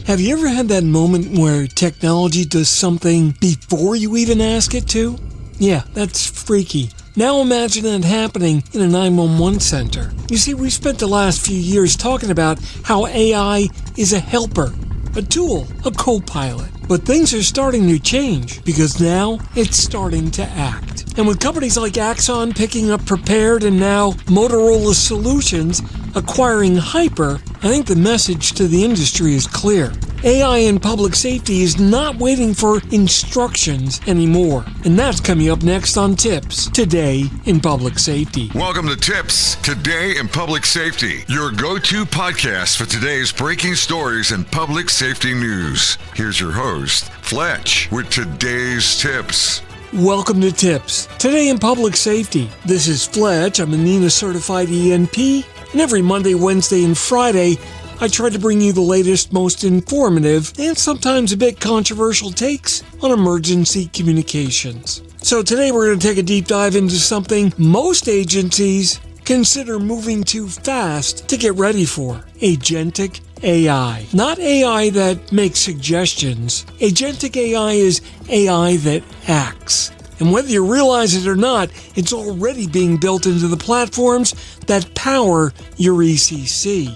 Have you ever had that moment where technology does something before you even ask it to? Yeah, that's freaky. Now imagine that happening in a 911 center. You see, we've spent the last few years talking about how AI is a helper, a tool, a co-pilot. But things are starting to change because now it's starting to act. And with companies like Axon picking up Prepared and now Motorola Solutions acquiring Hyper, I think the message to the industry is clear. AI in public safety is not waiting for instructions anymore. And that's coming up next on TiPS, Today in Public Safety. Welcome to TiPS, Today in Public Safety, your go-to podcast for today's breaking stories and public safety news. Here's your host, Fletch, with today's tips. Welcome to TiPS, Today in Public Safety. This is Fletch. I'm a NENA certified ENP, and every Monday, Wednesday, and Friday, I try to bring you the latest, most informative, and sometimes a bit controversial takes on emergency communications. So today we're going to take a deep dive into something most agencies consider moving too fast to get ready for: agentic AI. Not AI that makes suggestions. Agentic AI is AI that acts. And whether you realize it or not, it's already being built into the platforms that power your ECC.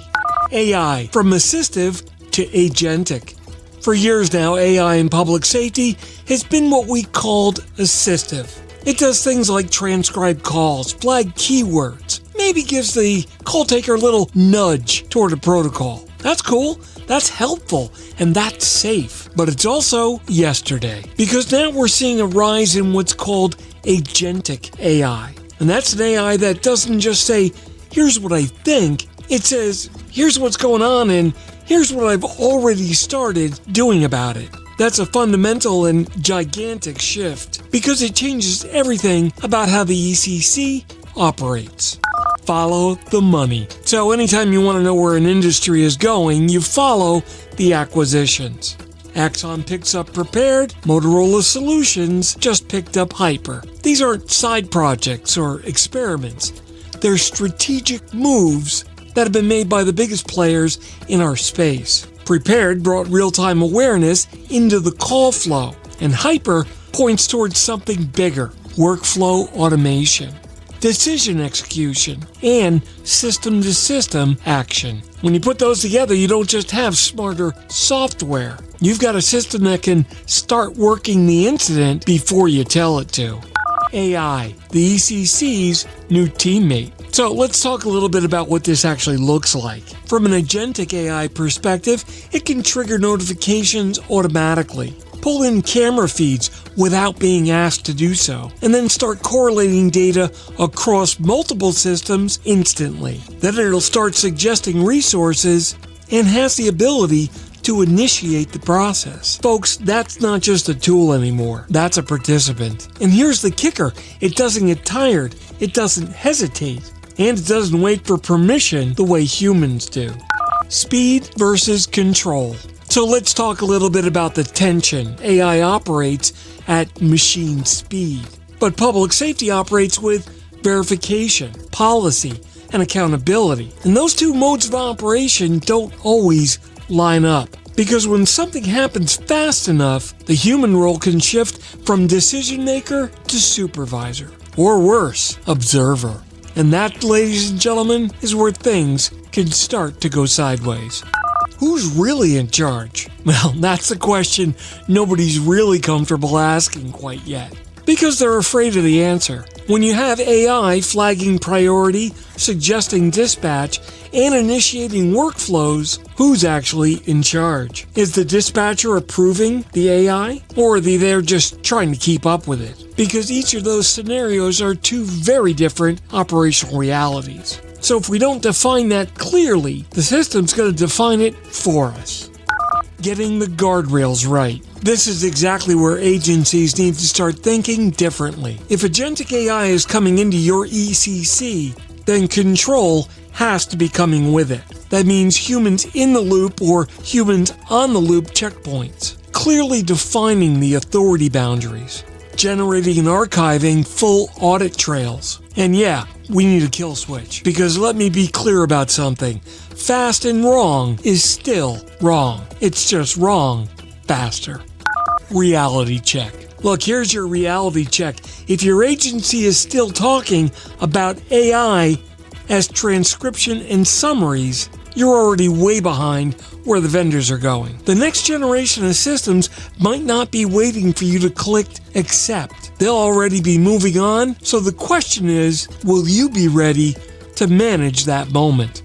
AI, from assistive to agentic. For years now, AI in public safety has been what we called assistive. It does things like transcribe calls, flag keywords, maybe gives the call taker a little nudge toward a protocol. That's cool, that's helpful, and that's safe. But it's also yesterday, because now we're seeing a rise in what's called agentic AI. And that's an AI that doesn't just say, here's what I think, it says, here's what's going on and here's what I've already started doing about it. That's a fundamental and gigantic shift because it changes everything about how the ECC operates. Follow the money. So anytime you want to know where an industry is going, you follow the acquisitions. Axon picks up Prepared, Motorola Solutions just picked up Hyper. These aren't side projects or experiments. They're strategic moves that have been made by the biggest players in our space. Prepared brought real-time awareness into the call flow, and Hyper points towards something bigger: workflow automation, decision execution, and system-to-system action. When you put those together, you don't just have smarter software. You've got a system that can start working the incident before you tell it to. AI, the ECC's new teammate. So let's talk a little bit about what this actually looks like. From an agentic AI perspective, it can trigger notifications automatically, pull in camera feeds without being asked to do so, and then start correlating data across multiple systems instantly. Then it'll start suggesting resources and has the ability to initiate the process. Folks, that's not just a tool anymore. That's a participant. And here's the kicker. It doesn't get tired. It doesn't hesitate. And it doesn't wait for permission the way humans do. Speed versus control. So let's talk a little bit about the tension. AI operates at machine speed, but public safety operates with verification, policy, and accountability. And those two modes of operation don't always line up, because when something happens fast enough, the human role can shift from decision maker to supervisor, or worse, observer. And that, ladies and gentlemen, is where things can start to go sideways. Who's really in charge? Well, that's the question nobody's really comfortable asking quite yet, because they're afraid of the answer. When you have AI flagging priority, suggesting dispatch, and initiating workflows, who's actually in charge? Is the dispatcher approving the AI, or are they there just trying to keep up with it? Because each of those scenarios are two very different operational realities. So if we don't define that clearly, the system's going to define it for us. Getting the guardrails right. This is exactly where agencies need to start thinking differently. If agentic AI is coming into your ECC, then control has to be coming with it. That means humans in the loop or humans on the loop checkpoints. Clearly defining the authority boundaries. Generating and archiving full audit trails. And yeah, we need a kill switch. Because let me be clear about something. fast and wrong is still wrong. It's just wrong faster. Reality check. Look, here's your reality check. If your agency is still talking about AI as transcription and summaries, you're already way behind where the vendors are going. The next generation of systems might not be waiting for you to click accept. They'll already be moving on. So the question is, will you be ready to manage that moment?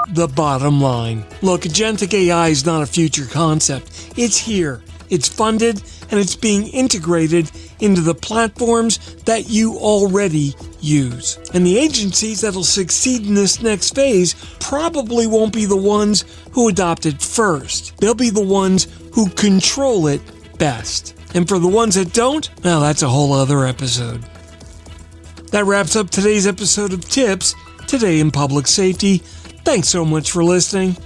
The bottom line. Look, agentic AI is not a future concept. It's here. It's funded and it's being integrated into the platforms that you already use. And the agencies that'll succeed in this next phase probably won't be the ones who adopt it first. They'll be the ones who control it best. And for the ones that don't, well, that's a whole other episode. That wraps up today's episode of TiPS, Today in Public Safety. Thanks so much for listening.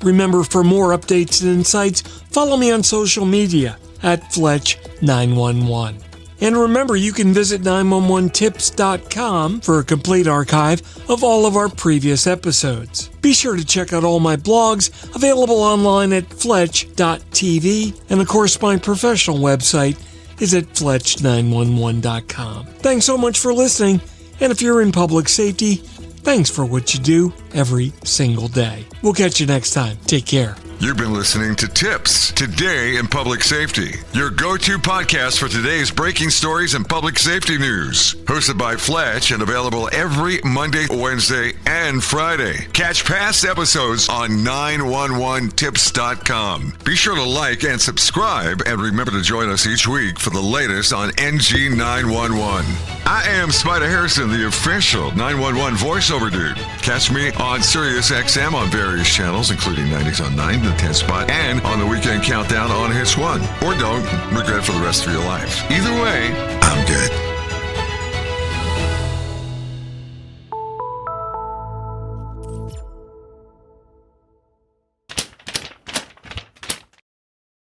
Remember, for more updates and insights, follow me on social media at Fletch911. And remember, you can visit 911tips.com for a complete archive of all of our previous episodes. Be sure to check out all my blogs available online at Fletch.tv. And of course, my professional website is at Fletch911.com. Thanks so much for listening. And if you're in public safety, thanks for what you do every single day. We'll catch you next time. Take care. You've been listening to TiPS, Today in Public Safety, your go-to podcast for today's breaking stories and public safety news. Hosted by Fletch and available every Monday, Wednesday, and Friday. Catch past episodes on 911tips.com. Be sure to like and subscribe, and remember to join us each week for the latest on NG 911. I am Spider Harrison, the official 911 voiceover dude. Catch me on Sirius XM on various channels, including 90s on 9, the 10 spot, and on the Weekend Countdown on Hits 1. Or don't regret for the rest of your life. Either way, I'm good.